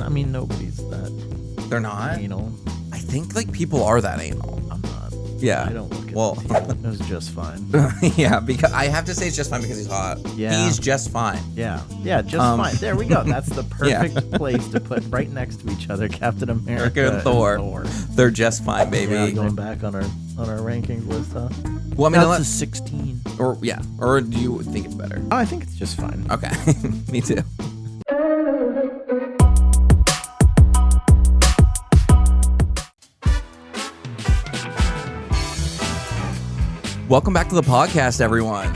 I mean, nobody's that They're not? anal. I think like people are that anal. I'm not. Yeah. I don't look at Well, it was just fine. yeah, because I have to say it's just fine because he's hot. Yeah. He's just fine. Yeah, just fine. There we go. That's the perfect Yeah. place to put right next to each other, Captain America and Thor. They're just fine, baby. Yeah, going back on our rankings list, huh? Well, I mean, That's a 16. or yeah, or do you think it's better? Oh, I think it's just fine. Okay, me too. Welcome back to the podcast, everyone.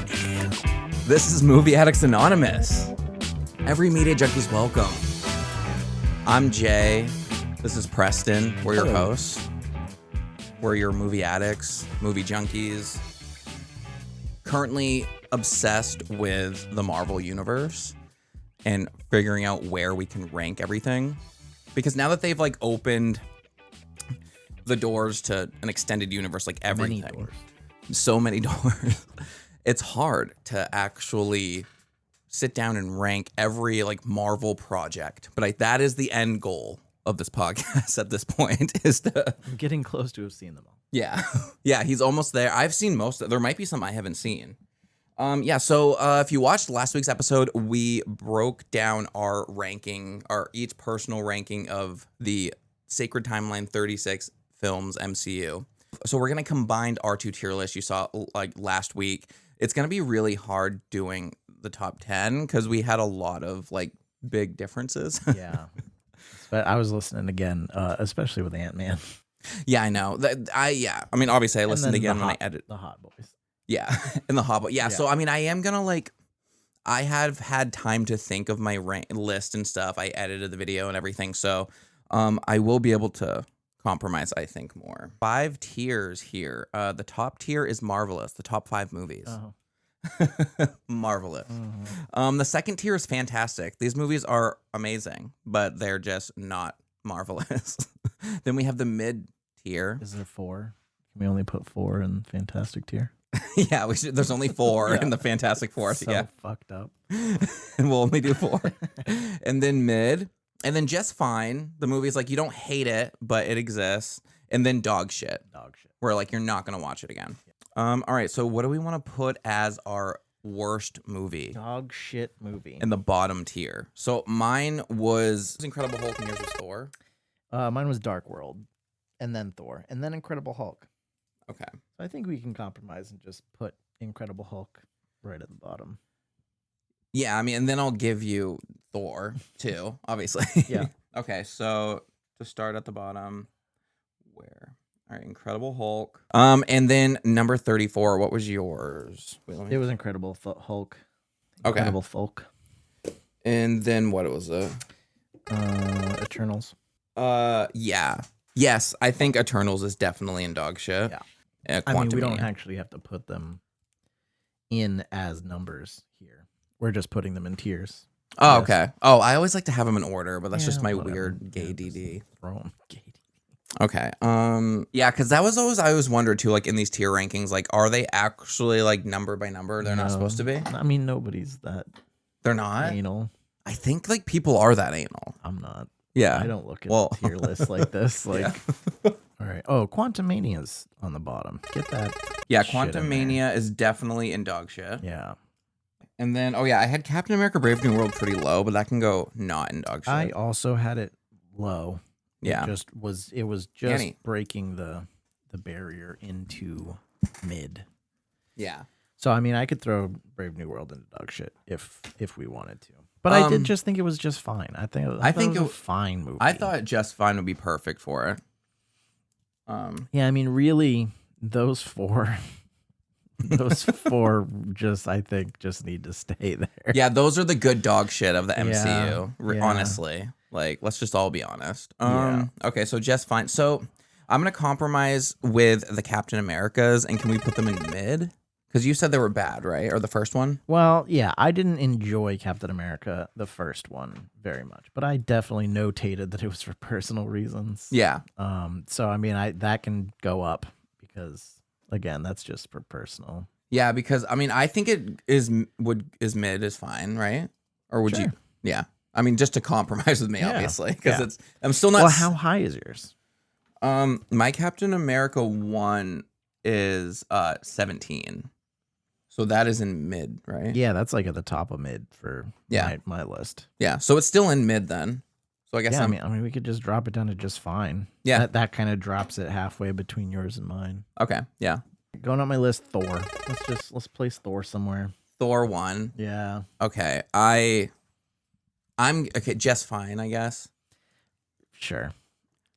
This is Movie Addicts Anonymous. Every media junkie's welcome. I'm Jay. This is Preston. We're your hosts. We're your movie addicts, movie junkies. Currently obsessed with the Marvel Universe and figuring out where we can rank everything. Because now that they've like opened the doors to an extended universe, like everything. So many doors. It's hard to actually sit down and rank every like Marvel project. But that is the end goal of this podcast at this point is to... I'm getting close to have seen them all. Yeah. Yeah, he's almost there. I've seen most of... There might be some I haven't seen. So if you watched last week's episode, we broke down our ranking, our each personal ranking of the Sacred Timeline 36 films MCU. So we're going to combine our two tier lists you saw like last week. It's going to be really hard doing the top 10 because we had a lot of like big differences. Yeah. But I was listening again, especially with Ant-Man. Yeah, I know. I mean, obviously I listened again when I edit. The Hot Boys. Yeah. And the Hot Boys. Yeah. So, I mean, I am going to like, I have had time to think of my list and stuff. I edited the video and everything. So I will be able to compromise, I think, more. 5 tiers here. The top tier is Marvelous, the top 5 movies. Marvelous. The second tier is Fantastic. These movies are amazing, but they're just not marvelous. Then we have the mid tier. Is there 4? Can we only put 4 in Fantastic tier? Yeah, we should. There's only 4 in the Fantastic Four. So yeah, fucked up. And we'll only do 4. And then mid. And then Just Fine, the movie's like, you don't hate it, but it exists. And then Dog Shit. Where like, you're not going to watch it again. All right, so what do we want to put as our worst movie? Dog shit movie. In the bottom tier. So mine was Incredible Hulk and yours was Thor. Mine was Dark World. And then Thor. And then Incredible Hulk. Okay. So I think we can compromise and just put Incredible Hulk right at the bottom. Yeah, I mean, and then I'll give you Thor, too, obviously. Yeah. Okay, so to start at the bottom, where? All right, Incredible Hulk. And then number 34, what was yours? Wait, It was Incredible Hulk. Okay. Incredible Folk. And then what was it? Eternals. Yeah. Yes, I think Eternals is definitely in dog shit. Yeah. I mean, we don't actually have to put them in as numbers here. We're just putting them in tiers. Oh, okay. Oh, I always like to have them in order, but that's just my whatever. weird gay DD. Throw 'em. Gay DD. Okay. Yeah, because that was always I always wondered too, like in these tier rankings, like are they actually like number by number? They're not supposed to be. I mean, nobody's that. They're not. Anal. I think like people are that anal. I'm not. Yeah. I don't look at tier lists like this. Like, all right. Oh, Quantumania's on the bottom. Get that. Yeah, shit in there. Quantumania is definitely in dog shit. Yeah. And then, oh yeah, I had Captain America: Brave New World pretty low, but that can go not in dog shit. I also had it low. Yeah. It was just breaking the barrier into mid. Yeah. So I mean, I could throw Brave New World into dog shit if we wanted to. But I did just think it was just fine. I think it was a fine movie. I thought Just Fine would be perfect for it. Yeah, I mean, really, those 4 just I think just need to stay there. Yeah, those are the good dog shit of the MCU. Yeah. Honestly, like let's just all be honest. Yeah. Okay, so Just Fine. So I'm gonna compromise with the Captain Americas, and can we put them in mid? Because you said they were bad, right? Or the first one? Well, yeah, I didn't enjoy Captain America, the first one, very much, but I definitely notated that it was for personal reasons. Yeah. So I mean, that can go up because again, that's just for personal. Yeah, because I mean, I think it is mid is fine, right? Or would Sure. you? Yeah. I mean, just to compromise with me, Yeah. obviously, because Yeah. I'm still not. Well, how high is yours? My Captain America 1 is 17. So that is in mid, right? Yeah, that's like at the top of mid for my list. Yeah, so it's still in mid then. So I guess I mean, we could just drop it down to just fine. Yeah. That kind of drops it halfway between yours and mine. Okay, yeah. Going on my list, Thor. Let's place Thor somewhere. Thor 1. Yeah. Okay, I'm okay, just fine, I guess. Sure.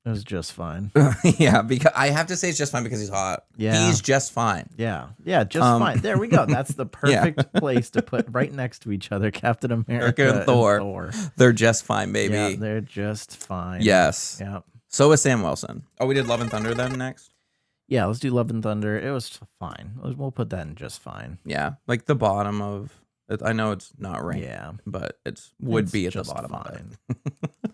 It was just fine. Yeah, because I have to say it's just fine because he's hot. Yeah. He's just fine. Yeah, just fine. There we go. That's the perfect place to put right next to each other, Captain America and Thor. They're just fine, baby. Yeah, they're just fine. Yes. Yeah. So is Sam Wilson. Oh, we did Love and Thunder then next? Yeah, let's do Love and Thunder. It was fine. We'll put that in just fine. Yeah, like the bottom of it. I know it's not ranked, but it's be at the bottom fine. of it.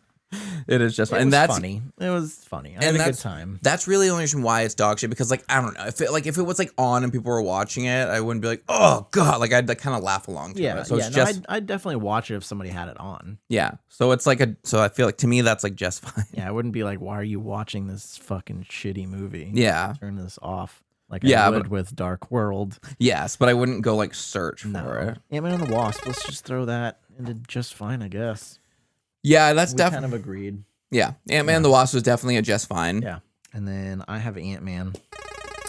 It is just fine. And that's funny. It was funny. I had a good time. That's really the only reason why it's dog shit, because like I don't know, if it was like on and people were watching it, I wouldn't be like, oh god, like I'd like, kind of laugh along to it. So it's just I'd definitely watch it if somebody had it on. Yeah. So it's like so I feel like to me that's like just fine. Yeah, I wouldn't be like, why are you watching this fucking shitty movie? Yeah. Turn this off. Like I would with Dark World. Yes, but I wouldn't go like search for it. Ant-Man and the Wasp. Let's just throw that into just fine, I guess. Yeah, that's definitely kind of agreed. Yeah, Ant-Man and the Wasp was definitely a just fine. Yeah, and then I have Ant-Man.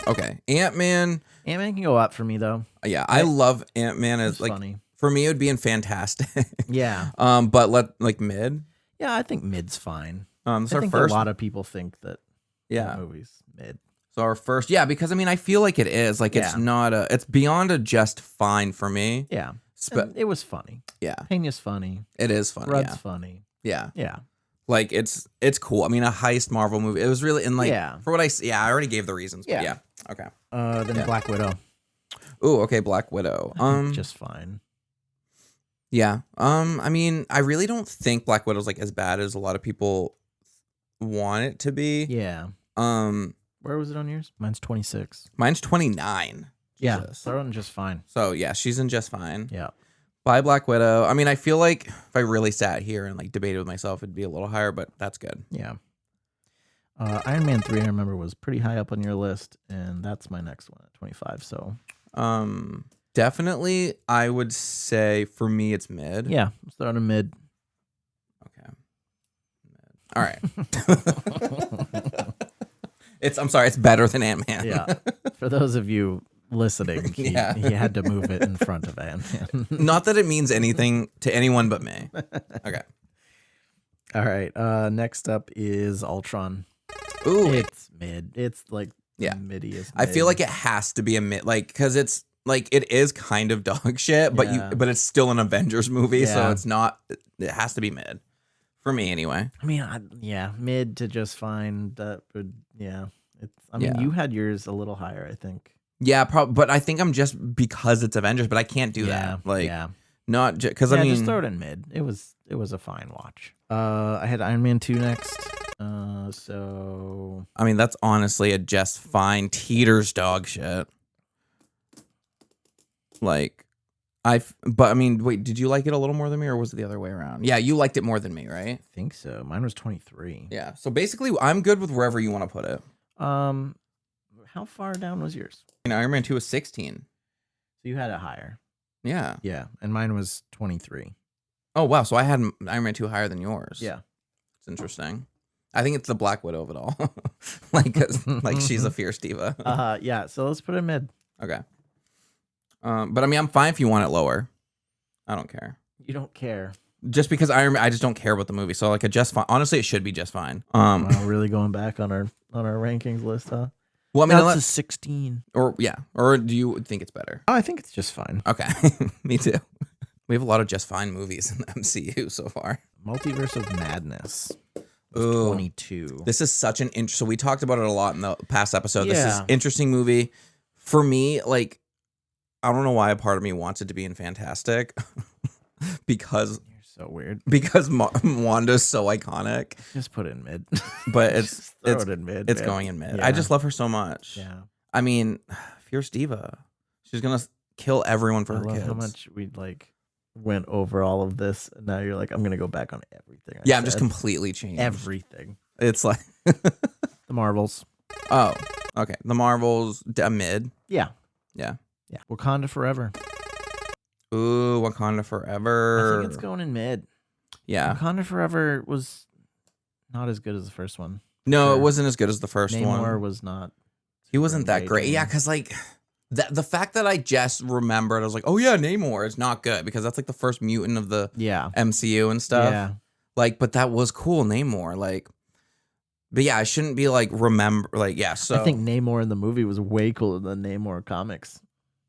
Okay, Ant-Man. Ant-Man can go up for me though. Yeah, I love Ant-Man as like funny. For me, it would be in Fantastic. Yeah. But like mid. Yeah, I think mid's fine. I think a lot of people think that. Yeah, the movie's mid. So our first, because I mean, I feel like it is like it's not it's beyond a just fine for me. Yeah, it was funny. Yeah, Peña's funny. It is funny. Rudd's funny. Yeah, yeah. Like it's cool. I mean, a heist Marvel movie. It was really in like for what I already gave the reasons. But yeah. Okay. Then Black Widow. Ooh, okay, Black Widow. Just fine. Yeah. I mean, I really don't think Black Widow's like as bad as a lot of people want it to be. Yeah. Where was it on yours? Mine's 26. Mine's 29. Yeah. Throw in just fine. So yeah, she's in just fine. Yeah. By Black Widow. I mean, I feel like if I really sat here and like debated with myself, it'd be a little higher, but that's good. Yeah. Iron Man 3, I remember, was pretty high up on your list, and that's my next one at 25. So, definitely, I would say for me, it's mid. Yeah, let's throw it in mid. Okay. Mid. All right. I'm sorry, it's better than Ant-Man. Yeah. For those of you listening, he had to move it in front of Ant-Man. Not that it means anything to anyone but me. Okay. All right. Next up is Ultron. Ooh. It's mid. It's like middiest. I feel like it has to be a mid, like, because it's like it is kind of dog shit, but it's still an Avengers movie, so it's not. It has to be mid for me anyway. I mean, mid to just fine. That would I mean, you had yours a little higher, I think. Yeah, but I think I'm just because it's Avengers, but I can't do that. Like, not just because I mean, just throw it in mid. It was a fine watch. I had Iron Man 2 next. So I mean, that's honestly a just fine teeters dog shit. Like, but I mean, wait, did you like it a little more than me, or was it the other way around? Yeah, you liked it more than me, right? I think so. Mine was 23. Yeah. So basically, I'm good with wherever you want to put it. How far down was yours? Iron Man 2 was 16. So you had it higher. Yeah. Yeah, and mine was 23. Oh wow! So I had Iron Man 2 higher than yours. Yeah, it's interesting. I think it's the Black Widow of it all. like she's a fierce diva. Yeah. So let's put it mid. Okay. But I mean, I'm fine if you want it lower. I don't care. You don't care. Just because I just don't care about the movie. So like a just fine. Honestly, it should be just fine. We're really going back on our rankings list, huh? Well, I mean, that's a 16. Or do you think it's better? Oh, I think it's just fine. Okay, me too. We have a lot of just fine movies in the MCU so far. Multiverse of Madness. Ooh, 22. This is such an interesting. So we talked about it a lot in the past episode. This is interesting movie for me. Like, I don't know why a part of me wants it to be in Fantastic because you're so weird. Because Wanda's so iconic. Just put it in mid. But it's it in mid. It's going in mid. Yeah. I just love her so much. Yeah. I mean, fierce diva. She's gonna kill everyone for her kids. How much we went over all of this. And now you're like, I'm gonna go back on everything. Yeah, I'm just completely changed. Everything. It's like The Marvels. Oh, okay. The Marvels, mid. Yeah. Yeah. Yeah. Wakanda Forever. Ooh, Wakanda Forever. I think it's going in mid. Yeah. Wakanda Forever was not as good as the first one. No, it wasn't as good as the first one. Namor was not. He wasn't that great. Yeah, because like the fact that I just remembered, I was like, oh yeah, Namor is not good because that's like the first mutant of the MCU and stuff. Yeah. Like, but that was cool, Namor. Like, but yeah, I shouldn't be like remember like yeah. So I think Namor in the movie was way cooler than Namor comics.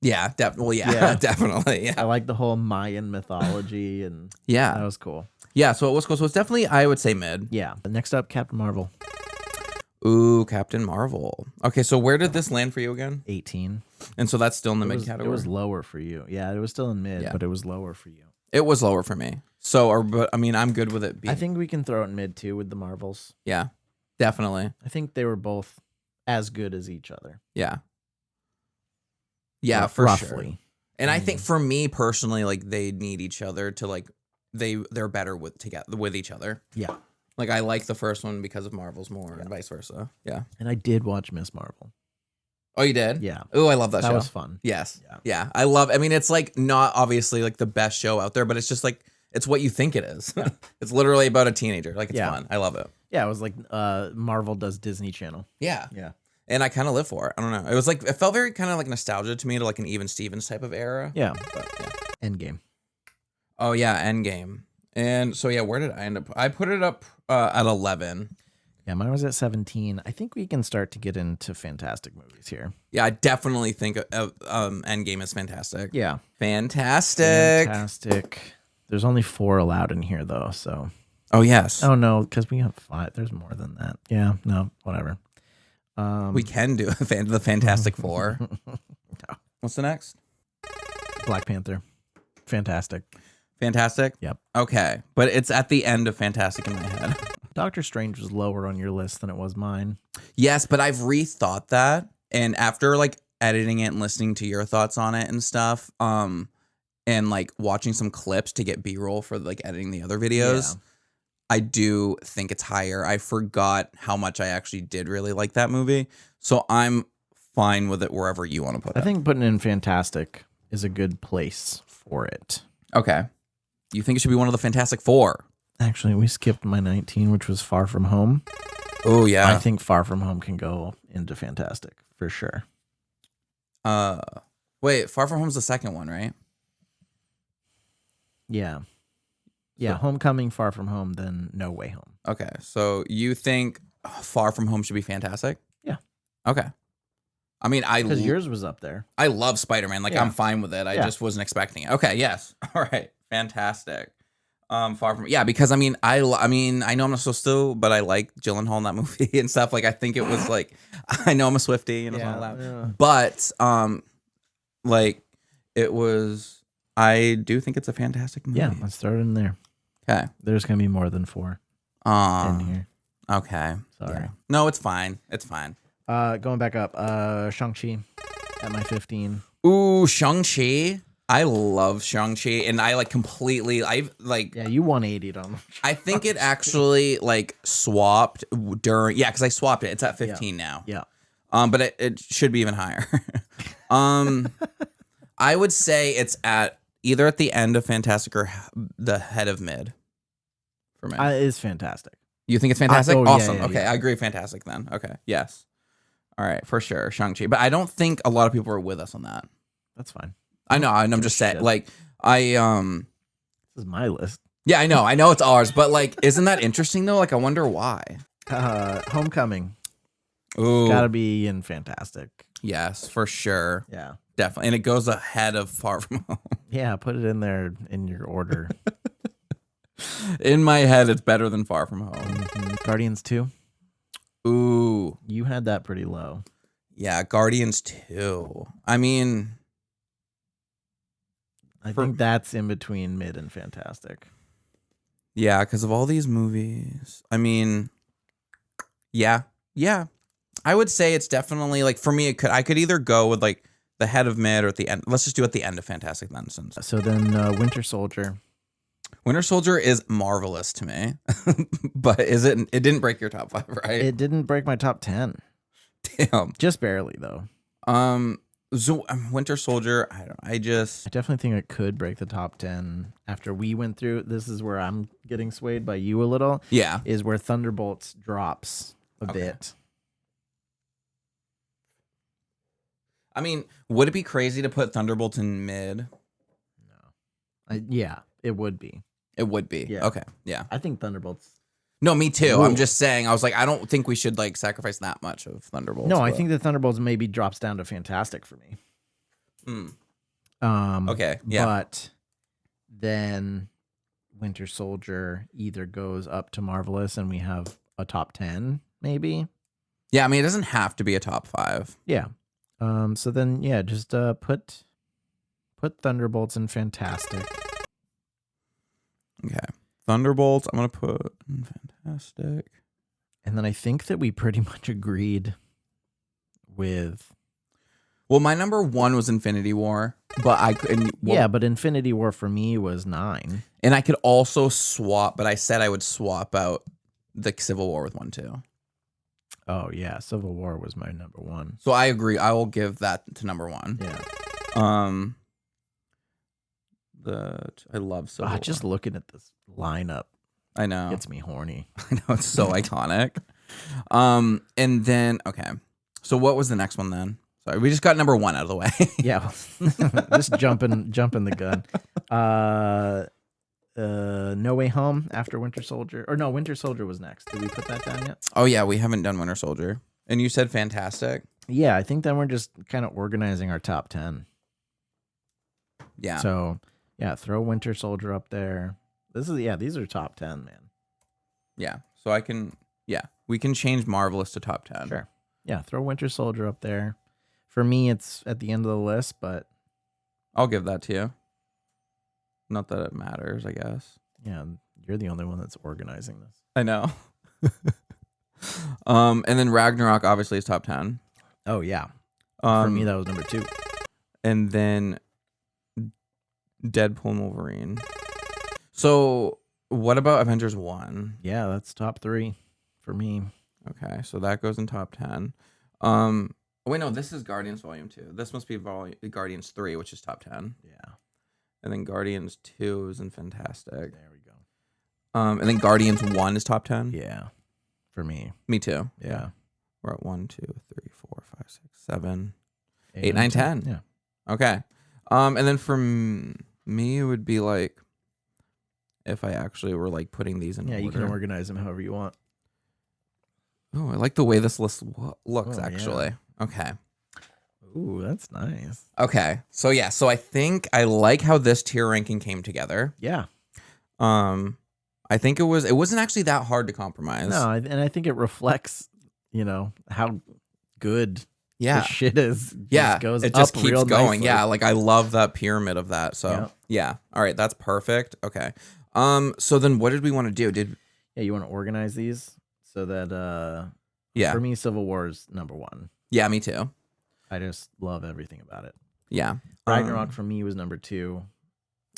Yeah, definitely. Yeah, definitely. Yeah, I like the whole Mayan mythology and that was cool. Yeah, so it was cool. So it's definitely, I would say mid. Yeah. Next up, Captain Marvel. Ooh, Captain Marvel. Okay, so where did this land for you again? 18. And so that's still in the mid category? It was lower for you. Yeah, it was still in mid, but it was lower for you. It was lower for me. So, but I mean, I'm good with it being. I think we can throw it in mid too with the Marvels. Yeah, definitely. I think they were both as good as each other. Yeah. Yeah, for roughly. Sure. And I think for me personally, like they need each other to like, they're better with each other. Yeah. Like I like the first one because of Marvel's more and vice versa. Yeah. And I did watch Miss Marvel. Oh, you did? Yeah. Oh, I love that show. That was fun. Yes. Yeah. I love, I mean, it's like not obviously like the best show out there, but it's just like, it's what you think it is. Yeah. It's literally about a teenager. Like it's fun. I love it. Yeah. It was like Marvel does Disney Channel. Yeah. Yeah. And I kind of live for it. I don't know. It was like, it felt very kind of like nostalgia to me to like an Even Stevens type of era. Yeah. But yeah. Endgame. Oh, yeah. Endgame. And so, yeah, where did I end up? I put it up at 11. Yeah, mine was at 17. I think we can start to get into fantastic movies here. Yeah, I definitely think Endgame is fantastic. Yeah. Fantastic. There's only 4 allowed in here, though, so. Oh, yes. Oh, no, because we have 5. There's more than that. Yeah, no, whatever. We can do the Fantastic Four. No. What's the next? Black Panther. Fantastic. Fantastic? Yep. Okay, but it's at the end of Fantastic in my head. Doctor Strange was lower on your list than it was mine. Yes, but I've rethought that, and after like editing it and listening to your thoughts on it and stuff, and like watching some clips to get B-roll for like editing the other videos, I do think it's higher. I forgot how much I actually did really like that movie, so I'm fine with it wherever you want to put it. I think putting in Fantastic is a good place for it. Okay. You think it should be one of the Fantastic Four? Actually, we skipped my 19, which was Far From Home. Oh, yeah. I think Far From Home can go into Fantastic for sure. Wait, Far From Home's the second one, right? Yeah. Yeah, so, Homecoming, Far From Home, then No Way Home. Okay, so you think Far From Home should be Fantastic? Yeah. Okay. I mean, because yours was up there. I love Spider-Man. Like, I'm fine with it. I just wasn't expecting it. Okay, yes. All right. Fantastic. Far From, because I mean, I know I'm not supposed to, but I like Gyllenhaal in that movie and stuff. Like, I think it was like, I know I'm a Swiftie and it's not allowed, but like it was. I do think it's a fantastic movie. Yeah, let's start in there. Okay, there's gonna be more than 4 in here. Okay, sorry. Yeah. No, it's fine. It's fine. Going back up, Shang-Chi at my 15. Ooh, Shang-Chi. I love Shang-Chi, and I like completely, yeah, you 180'd on them. I think it actually like swapped during, because I swapped it. It's at 15 now. Yeah. But it should be even higher. I would say it's at either at the end of Fantastic or the head of mid for me. It is Fantastic. You think it's Fantastic? Awesome. Yeah, okay, I agree. Fantastic then. Okay, yes. All right, for sure, Shang-Chi. But I don't think a lot of people are with us on that. That's fine. I know, and I'm just saying, like, this is my list. Yeah, I know it's ours, but like, isn't that interesting though? Like, I wonder why. Homecoming. Ooh, gotta be in Fantastic. Yes, for sure. Yeah, definitely, and it goes ahead of Far From Home. Yeah, put it in there in your order. In my head, it's better than Far From Home. Mm-hmm. Guardians 2. Ooh, you had that pretty low. Yeah, Guardians 2. I mean, I think that's in between mid and Fantastic. Yeah, because of all these movies. I mean, yeah. I would say it's definitely like for me. I could either go with like the head of mid or at the end. Let's just do at the end of Fantastic then. So then Winter Soldier. Winter Soldier is marvelous to me, but it didn't break your top 5, right? It didn't break my top 10. Damn. Just barely though. So Winter Soldier, I definitely think it could break the top 10 after we went through. This is where I'm getting swayed by you a little. Yeah. Is where Thunderbolts drops a bit. I mean, would it be crazy to put Thunderbolts in mid? No. Yeah, it would be. It would be. Yeah. Okay. Yeah. I think Thunderbolts. No, me too. Ooh. I'm just saying. I was like, I don't think we should like sacrifice that much of Thunderbolts. No, I think the Thunderbolts maybe drops down to Fantastic for me. Okay. Yeah. But then Winter Soldier either goes up to Marvelous and we have a top 10, maybe. Yeah. I mean, it doesn't have to be a top 5. Yeah. So then, yeah, just put Thunderbolts in Fantastic. Okay. Thunderbolts, I'm going to put in Fantastic. And then I think that we pretty much agreed with... Well, my number 1 was Infinity War, but but Infinity War for me was 9. And I could also swap, but I said I would swap out the Civil War with 1 too. Oh, yeah. Civil War was my number 1. So I agree. I will give that to number 1. Yeah. I love Civil War. Just looking at this lineup, I know, gets me horny. I know, it's so iconic. And then okay, so what was the next one then? Sorry, we just got number 1 out of the way. Yeah, just jumping the gun. No Way Home after Winter Soldier, or no, Winter Soldier was next. Did we put that down yet? Oh yeah, we haven't done Winter Soldier. And you said Fantastic. Yeah, I think then we're just kind of organizing our top 10. Yeah. So yeah, throw Winter Soldier up there. These are top 10, man. Yeah. So we can change Marvelous to top 10. Sure. Yeah, throw Winter Soldier up there. For me, it's at the end of the list, but I'll give that to you. Not that it matters, I guess. Yeah, you're the only one that's organizing this. I know. And then Ragnarok obviously is top 10. Oh yeah. For me, that was number 2. And then Deadpool and Wolverine. So what about Avengers 1? Yeah, that's top 3 for me. Okay, so that goes in top 10. Wait, no, this is Guardians Volume 2. This must be Guardians 3, which is top 10. Yeah. And then Guardians 2 is in Fantastic. There we go. And then Guardians 1 is top 10? Yeah. For me. Me too. Yeah. We're at 1, 2, 3, 4, 5, 6, 7, 8, 9, 10. Yeah. Okay. And then for me, it would be like if I actually were like putting these in order. You can organize them however you want. Oh, I like the way this list looks, Oh, actually. yeah. Okay. Ooh, that's nice. Okay. So yeah, so I think I like how this tier ranking came together. Yeah. I think it wasn't actually that hard to compromise. No, and I think it reflects, how good this shit is. It just keeps going. Nicely. Yeah, like I love that pyramid of that. So yeah. All right, that's perfect. Okay. So then what did we want to do? You want to organize these so that for me, Civil War is number 1. Yeah, me too. I just love everything about it. Yeah. Ragnarok for me was number 2.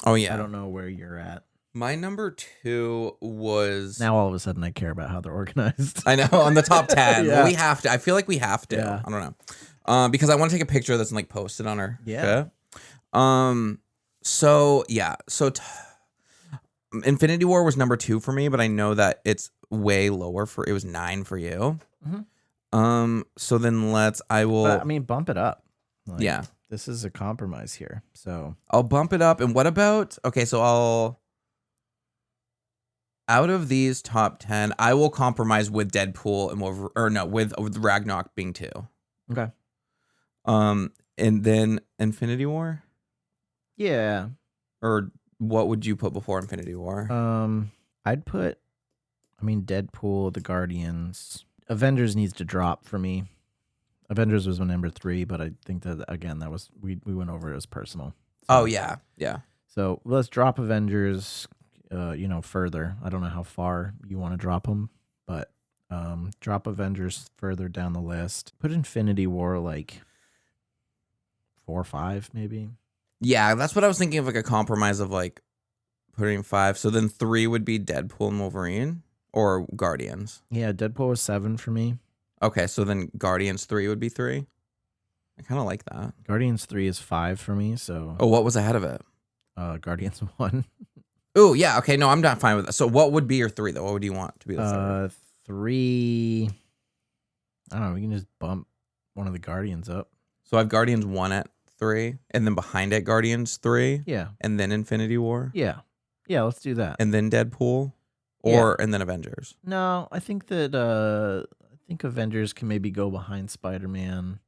Oh yeah. I don't know where you're at. My number 2 was... Now all of a sudden I care about how they're organized. I know, on the top 10. Yeah. Well, we have to. I feel like we have to. Yeah. I don't know. Because I want to take a picture that's like posted on our... Yeah. So, yeah. So, Infinity War was number 2 for me, but I know that it's way lower for... It was 9 for you. Mm-hmm. So then bump it up. Yeah. This is a compromise here. So... I'll bump it up. And what about... Okay, so out of these top 10, I will compromise with Deadpool and with Ragnarok being 2. Okay. And then Infinity War? Yeah. Or what would you put before Infinity War? I'd put Deadpool, the Guardians. Avengers needs to drop for me. Avengers was my number 3, but I think that again that was we went over it as personal. So, oh yeah. Yeah. So let's drop Avengers further. I don't know how far you want to drop them, but drop Avengers further down the list. Put Infinity War like 4 or 5 maybe. Yeah, that's what I was thinking of, like a compromise of like putting 5. So then 3 would be Deadpool and Wolverine or Guardians. Yeah, Deadpool was 7 for me. Okay, so then Guardians 3 would be 3. I kind of like that. Guardians 3 is 5 for me, so Oh, what was ahead of it? Guardians 1. Oh, yeah. Okay, no, I'm not fine with that. So what would be your 3 though? What would you want to be the third? 3, I don't know, we can just bump one of the Guardians up. So I have Guardians 1 at 3, and then behind it Guardians 3, Yeah. and then Infinity War. Yeah. Yeah, let's do that. And then Deadpool, and then Avengers. No, I think that I think Avengers can maybe go behind Spider-Man.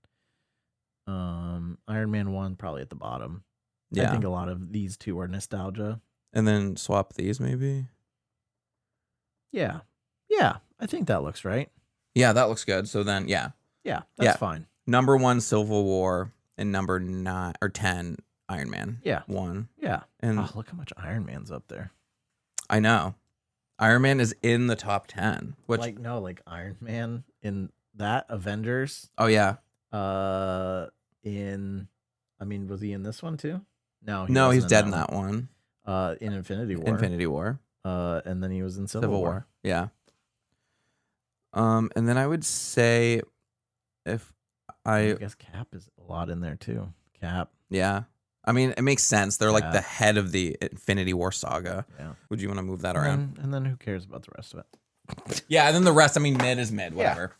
Iron Man 1 probably at the bottom. Yeah. I think a lot of these two are nostalgia. And then swap these maybe. Yeah. Yeah, I think that looks right. Yeah, that looks good. So then, yeah. Yeah, that's fine. Number 1, Civil War, and number 9 or 10, Iron Man. Yeah. 1. Yeah. And look how much Iron Man's up there. I know. Iron Man is in the top 10. Which like Iron Man in that Avengers. Oh yeah. Was he in this one too? No, he's dead in that one. In Infinity War. Infinity War. And then he was in Civil War. Yeah. And then I would say I guess Cap is a lot in there too. Cap. Yeah. I mean, it makes sense. They're like the head of the Infinity War saga. Yeah. Would you want to move that around? And then who cares about the rest of it? Yeah, and then the rest, I mean, mid is mid, whatever.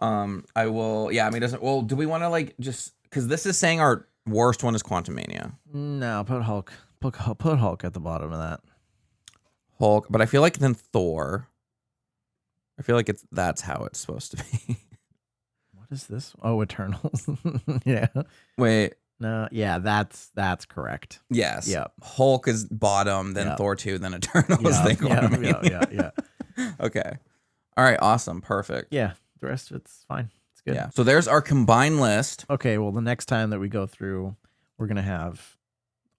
Yeah. I will, yeah, I mean, do we want to like just, because this is saying our worst one is Quantumania. No, put Hulk. Put Hulk at the bottom of that. Hulk, but I feel like then Thor. I feel like that's how it's supposed to be. What is this? Oh, Eternals. Yeah. Wait. No, yeah, that's correct. Yes. Yeah. Hulk is bottom, then Thor 2, then Eternals, then Quantumania. Yeah. Okay. All right, awesome. Perfect. Yeah. The rest of it's fine. It's good. Yeah. So there's our combined list. Okay, well the next time that we go through, we're gonna have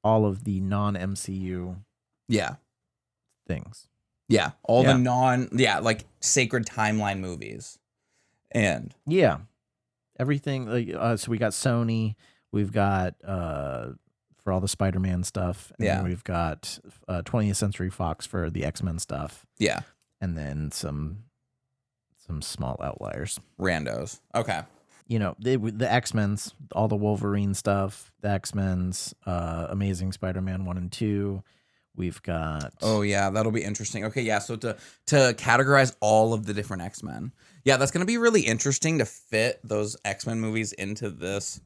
all of the non-MCU things. Yeah. All the like sacred timeline movies. And everything like so we got Sony, we've got for all the Spider-Man stuff, and then we've got 20th Century Fox for the X-Men stuff. Yeah. And then some small outliers. Randos. Okay. You know, the X-Men's, all the Wolverine stuff, the X-Men's, Amazing Spider-Man 1 and 2. We've got... Oh, yeah, that'll be interesting. Okay, yeah, so to categorize all of the different X-Men. Yeah, that's going to be really interesting to fit those X-Men movies into this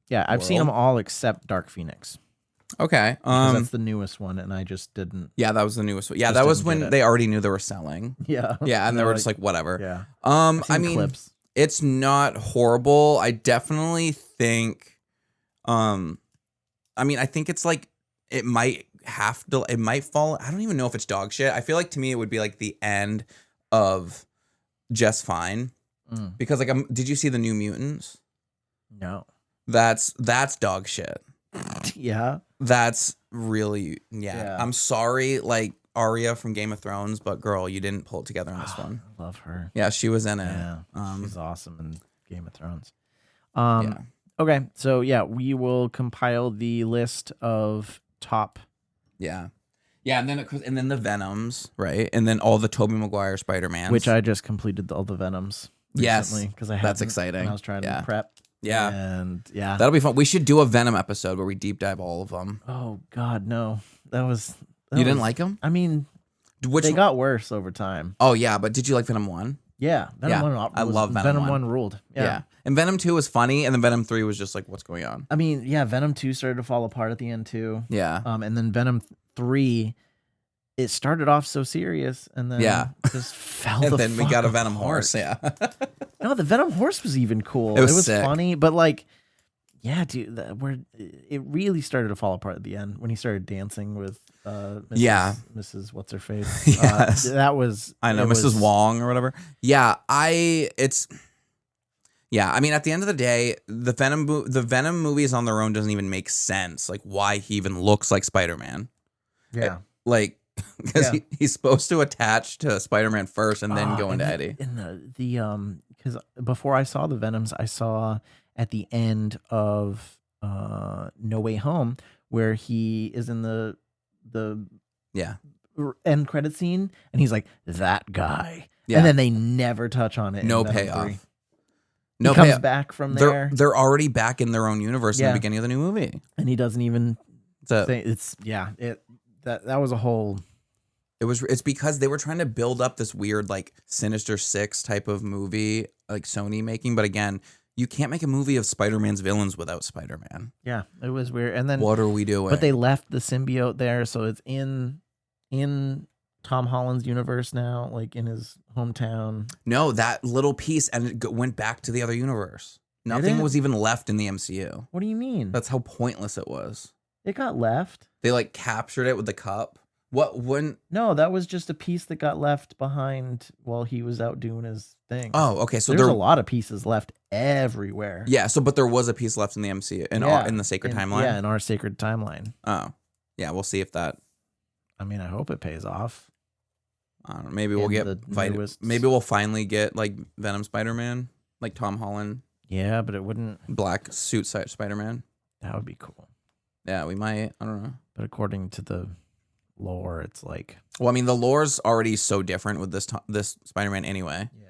Yeah, I've seen them all except Dark Phoenix. Okay. That's the newest one, and I just didn't... Yeah, that was the newest one. Yeah, that was when they already knew they were selling. Yeah. Yeah, and they were just like, whatever. Yeah. I mean, clips. It's not horrible. I definitely think... I mean, I think it's like... It might fall... I don't even know if it's dog shit. I feel like to me it would be like the end of Just Fine. Because like, did you see the New Mutants? No. That's dog shit. Yeah. That's really, yeah. I'm sorry, like Arya from Game of Thrones, but girl, you didn't pull it together in this one. I love her. Yeah, she was in it. Yeah, she's awesome in Game of Thrones. Yeah. Okay, so yeah, we will compile the list of top. Yeah. Yeah, and then the Venoms, right? And then all the Tobey Maguire Spider-Mans. Which I just completed all the Venoms recently. Because that's exciting. When I was trying to prep. Yeah. And yeah. That'll be fun. We should do a Venom episode where we deep dive all of them. Oh, God, no. You didn't like them? I mean, they got worse over time. Oh, yeah, but did you like Venom 1? Yeah. Venom 1 I love Venom 1 ruled. Yeah. And Venom 2 was funny, and then Venom 3 was just like, what's going on? I mean, yeah, Venom 2 started to fall apart at the end, too. Yeah. And then Venom 3... It started off so serious, and then just fell. And then we got a Venom horse. Yeah. No, the Venom horse was even cool. It was sick. Funny, but like, yeah, dude, it really started to fall apart at the end when he started dancing with Mrs. What's her face. Yes. That was Mrs. Wong or whatever. Yeah, I mean, at the end of the day, the Venom movies on their own doesn't even make sense. Like why he even looks like Spider-Man. Yeah. Like. Because he's supposed to attach to Spider-Man first and then go into Eddie. In because before I saw the Venoms, I saw at the end of No Way Home, where he is in the Yeah. end credit scene, and he's like that guy, Yeah. and then they never touch on it. No in Venom payoff. 3. No he comes payoff. back from there, They're already back in their own universe in Yeah. the beginning of the new movie. and he doesn't even So say it's that was a whole. it's because they were trying to build up this weird like Sinister Six type of movie like Sony making, but again, you can't make a movie of Spider-Man's villains without Spider-Man. Yeah, it was weird. And then What are we doing? But they left the symbiote there, so it's in Tom Holland's universe now, like in his hometown. No, that little piece and it went back to the other universe. Nothing it? was even left in the MCU. What do you mean? That's how pointless it was. It got left. They like captured it with the cup. What when? No, that was just a piece that got left behind while he was out doing his thing. Oh, okay. So there's a lot of pieces left everywhere. Yeah. So, but there was a piece left in the MCU in the sacred timeline. Yeah, in our sacred timeline. Oh, yeah. We'll see if that. I mean, I hope it pays off. I don't know. Maybe we'll get maybe we'll finally get like Venom Spider-Man, like Tom Holland. Yeah, but it wouldn't. Black suit Spider-Man. That would be cool. Yeah, we might. I don't know. But according to the lore, it's like. Well, I mean, the lore's already so different with this Spider-Man anyway. Yeah.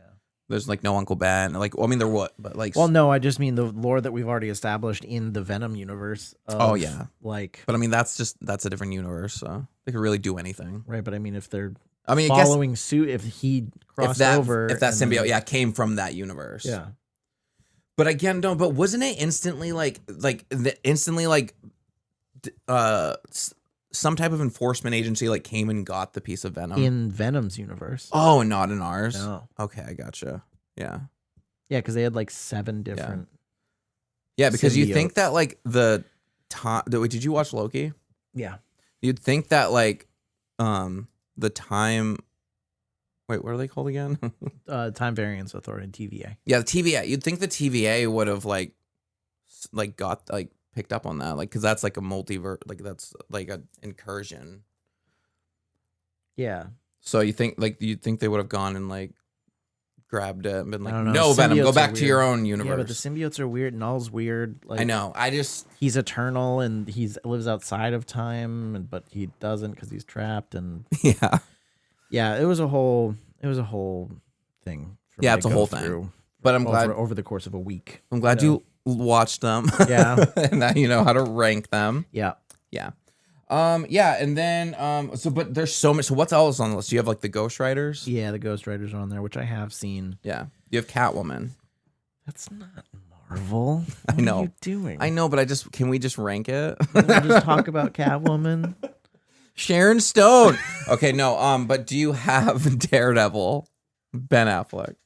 There's like no Uncle Ben. Like, well, I mean, there what, but like. Well, no, I just mean the lore that we've already established in the Venom universe. Oh yeah. Like. But I mean, that's a different universe, so they could really do anything. Right, but I mean, if they're. I mean, following suit, if he crossed over, if that symbiote, came from that universe, yeah. But again, no. But wasn't it instantly some type of enforcement agency like came and got the piece of Venom in Venom's universe? Oh, not in ours. No. Okay, I gotcha. Yeah. Yeah, because they had like 7 different. Yeah, because you symbiotes. think that like the time. Did you watch Loki? Yeah. You'd think that like the time. Wait, what are they called again? Time Variance Authority, TVA. Yeah, the TVA. You'd think the TVA would have like got like picked up on that, like because that's like a multiverse, like that's like an incursion. Yeah. So you'd think they would have gone and like grabbed it and been like, I don't know. no, Venom, go Symbiotes back are to your weird. own universe. Yeah, but the symbiotes are weird. Null's weird. Like, I know. he's eternal and lives outside of time, but he doesn't because he's trapped. And yeah. Yeah, it was a whole thing. For me Yeah, to it's a go whole through thing. But I'm glad over the course of a week. I'm glad you watched them. Yeah. And now you know how to rank them. Yeah. Yeah. Yeah, and then but there's so much. So what's else on the list? You have like the Ghost Riders? Yeah, the Ghost Riders are on there, which I have seen. Yeah. You have Catwoman. That's not Marvel. What I know. are you doing? I know, but can we just rank it? Can we just talk about Catwoman? Sharon Stone. Okay, no, but do you have Daredevil, Ben Affleck,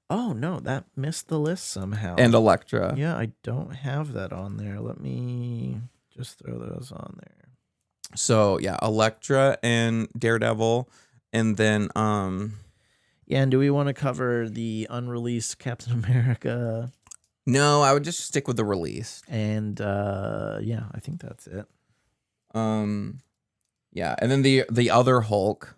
Oh no, that missed the list somehow. and Elektra? yeah, I don't have that on there. Let me just throw those on there. So yeah, Elektra and Daredevil, and then Yeah, and do we want to cover the unreleased Captain America? no, I would just stick with the release. And yeah, I think that's it. Yeah, and then the other Hulk,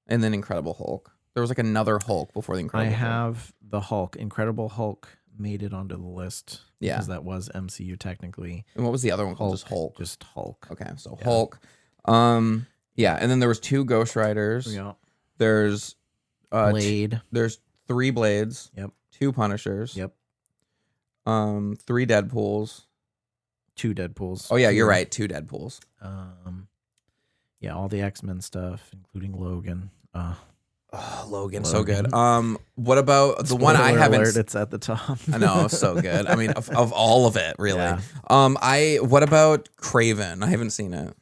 and then Incredible Hulk. There was like another Hulk before the I Incredible Hulk. have the Hulk. Incredible Hulk made it onto the list. Yeah. Because that was MCU technically. And what was the other one called? Just Hulk. Just Hulk. Okay, so Yeah. Hulk. Yeah, and then there was 2 Ghost Riders. Yeah. There's Blade. there's 3 Blades. Yep. 2 Punishers. Yep. 3 Deadpools. 2 Deadpools. Oh yeah, you're right. 2 Deadpools. Yeah, all the X-Men stuff, including Logan. Oh, Logan, so good. What about the one I Spoiler haven't? alert, it's at the top. I know, so good. I mean, of all of it, really. Yeah. What about Craven? I haven't seen it.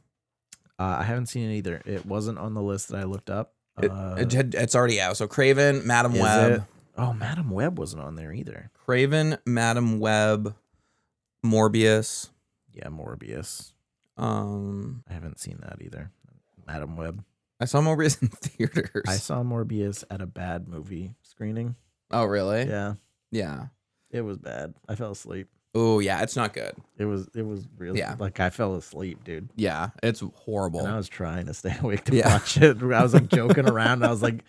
I haven't seen it either. It wasn't on the list that I looked up. It's already out. So Craven, Madam Is Web. it? Oh, Madam Web wasn't on there either. Craven, Madam Web, Morbius. Yeah, Morbius. I haven't seen that either. Madam Web. I saw Morbius in theaters. I saw Morbius at a bad movie screening. Oh, really? Yeah, Yeah. it was bad. I fell asleep. Oh, yeah. It's not good. It was really like I fell asleep, dude. Yeah. It's horrible. And I was trying to stay awake to Yeah. watch it. I was like joking around. I was like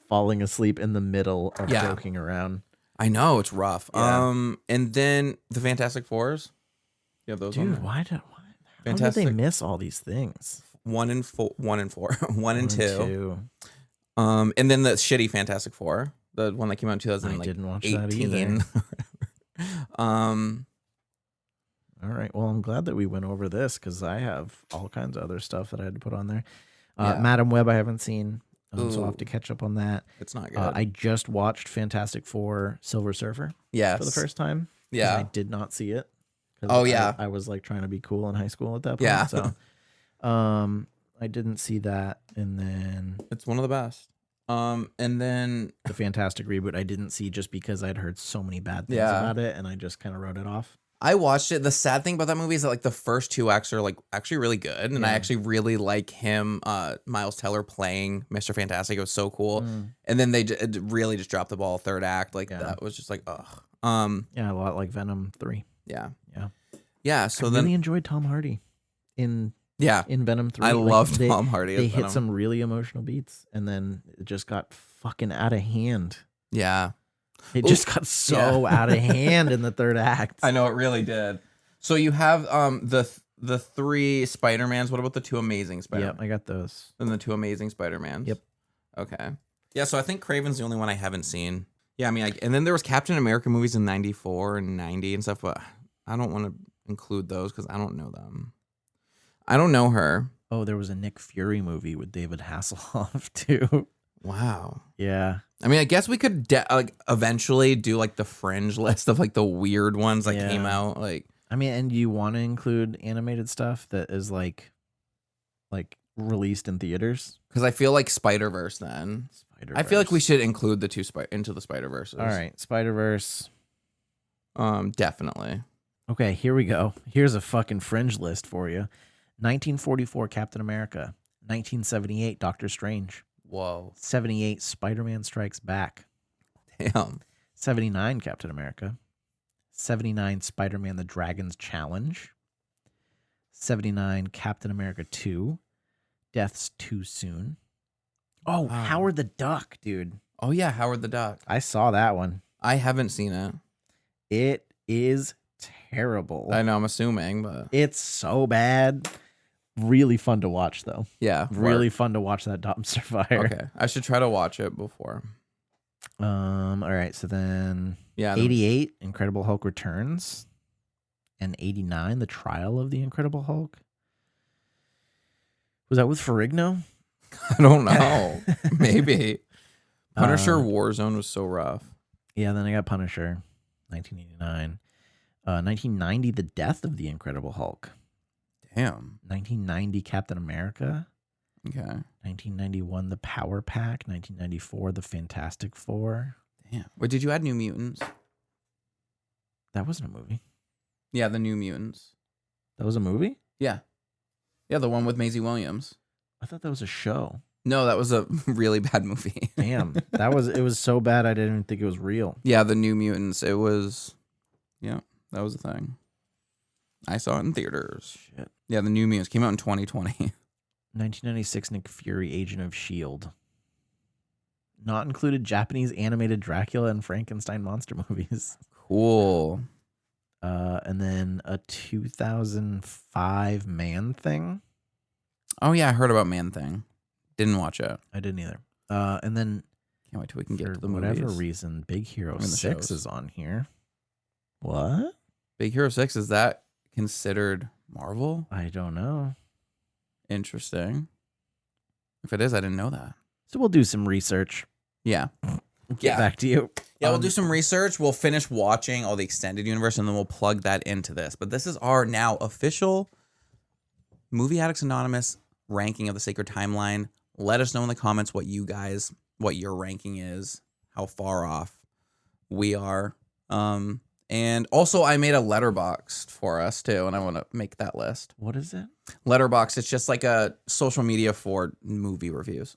falling asleep in the middle of Yeah. joking around. I know. It's rough. Yeah. And then the Fantastic Fours. You have those on Dude, there? how did they Fantastic. miss all these things? 1 and 4, 1 and 4, 1 and 2. 2. And then the shitty Fantastic Four, the one that came out in 2018. I didn't watch that either. All right. Well, I'm glad that we went over this because I have all kinds of other stuff that I had to put on there. Yeah. Madam Web, I haven't seen, so I'll have Ooh. to catch up on that. It's not good. I just watched Fantastic Four Silver Surfer Yes. for the first time. Yeah. I did not see it. 'Cause Oh, yeah. I was like trying to be cool in high school at that point. Yeah. So, I didn't see that, and then It's one of the best. And then the Fantastic reboot I didn't see just because I'd heard so many bad things Yeah. about it, and I just kind of wrote it off. I watched it. The sad thing about that movie is that like the first 2 acts are like actually really good, and I Yeah. actually really like him, Miles Teller playing Mr. Fantastic. It was so cool. Mm. And then it really just dropped the ball 3rd act. Like Yeah. that was just like ugh. Yeah, a lot like Venom 3. Yeah. Yeah. Yeah. So I then really enjoyed Tom Hardy in yeah, Venom 3. I Like, love they, Tom Hardy. They as hit Venom. some really emotional beats, and then it just got fucking out of hand. Yeah. It Ooh, just got so out of hand in the 3rd act. I know it really did. So you have the 3 Spider-Mans. What about the 2 Amazing Spider-Man? Yep, I got those. And the 2 Amazing Spider-Mans. Yep. Okay. Yeah, so I think Craven's the only one I haven't seen. Yeah, I mean, and then there was Captain America movies in 94 and 90 and stuff, but I don't want to include those because I don't know them. I don't know her. Oh, there was a Nick Fury movie with David Hasselhoff too. Wow. Yeah. I mean, I guess we could like eventually do like the fringe list of like the weird ones that came Yeah. out. Like, I mean, and you want to include animated stuff that is like released in theaters? because I feel like Spider-Verse then. I feel like we Spider-Verse. should include the 2 Into the Spider-Verses. All right, Spider-Verse. Definitely. Okay, here we go. Here's a fucking fringe list for you. 1944 Captain America, 1978 Doctor Strange, Whoa. 78 Spider-Man Strikes Back, Damn. 79 Captain America, 79 Spider-Man the Dragon's Challenge, 79 Captain America 2, Death's Too Soon. Oh, Wow. Howard the Duck, dude. Oh yeah, Howard the Duck. I saw that one. I haven't seen it. It is terrible. I know, I'm assuming, but It's so bad. Really fun to watch, though. yeah, Really fun to watch that dumpster fire. Okay, I should try to watch it before. All right. So then Yeah, 88, Incredible Hulk Returns. And 89, The Trial of the Incredible Hulk. Was that with Ferrigno? I don't know. Maybe Punisher Uh, Warzone was so rough. Yeah, then I got Punisher, 1989. 1990, The Death of the Incredible Hulk. Damn. 1990, Captain America. Okay. 1991, The Power Pack. 1994, The Fantastic Four. Damn. Wait, did you add New Mutants? That wasn't a movie. Yeah, the New Mutants. That was a movie? Yeah. Yeah, the one with Maisie Williams. I thought that was a show. No, that was a really bad movie. Damn. It was so bad I didn't even think it was real. Yeah, the New Mutants. It was, yeah, that was a thing. I saw it in theaters. Shit. Yeah, the New Mutants came out in 2020. 1996, Nick Fury, Agent of S.H.I.E.L.D. Not included Japanese animated Dracula and Frankenstein monster movies. Cool. And then a 2005 Man Thing. Oh yeah, I heard about Man Thing. Didn't watch it. I didn't either. And then Can't wait till we can get for to the whatever movies. reason, Big Hero I mean, the 6 shows. is on here. What? Big Hero 6, is that considered Marvel? I don't know. Interesting. If it is, I didn't know that. So we'll do some research. Yeah. Get Yeah. back to you. Yeah, we'll do some research. We'll finish watching all the extended universe, and then we'll plug that into this. But this is our now official Movie Addicts Anonymous ranking of the Sacred Timeline. Let us know in the comments what your ranking is, how far off we are. And also, I made a Letterboxd for us too, and I want to make that list. What is it? Letterboxd, it's just like a social media for movie reviews.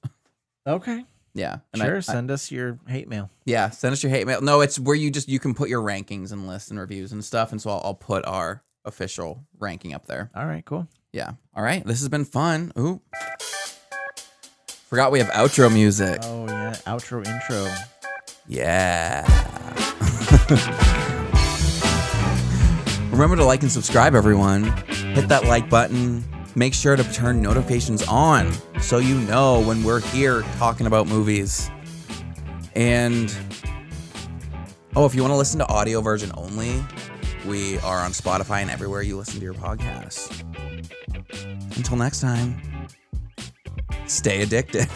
Okay. Yeah. And Sure. Send us your hate mail. yeah, send us your hate mail. No, it's where you can put your rankings and lists and reviews and stuff. And so I'll put our official ranking up there. All right, cool. Yeah. All right. This has been fun. Ooh. Forgot we have outro music. Oh, yeah. Outro, intro. Remember to like and subscribe, everyone. Hit that like button. Make sure to turn notifications on so you know when we're here talking about movies. And, if you want to listen to audio version only, we are on Spotify and everywhere you listen to your podcasts. Until next time, stay addicted.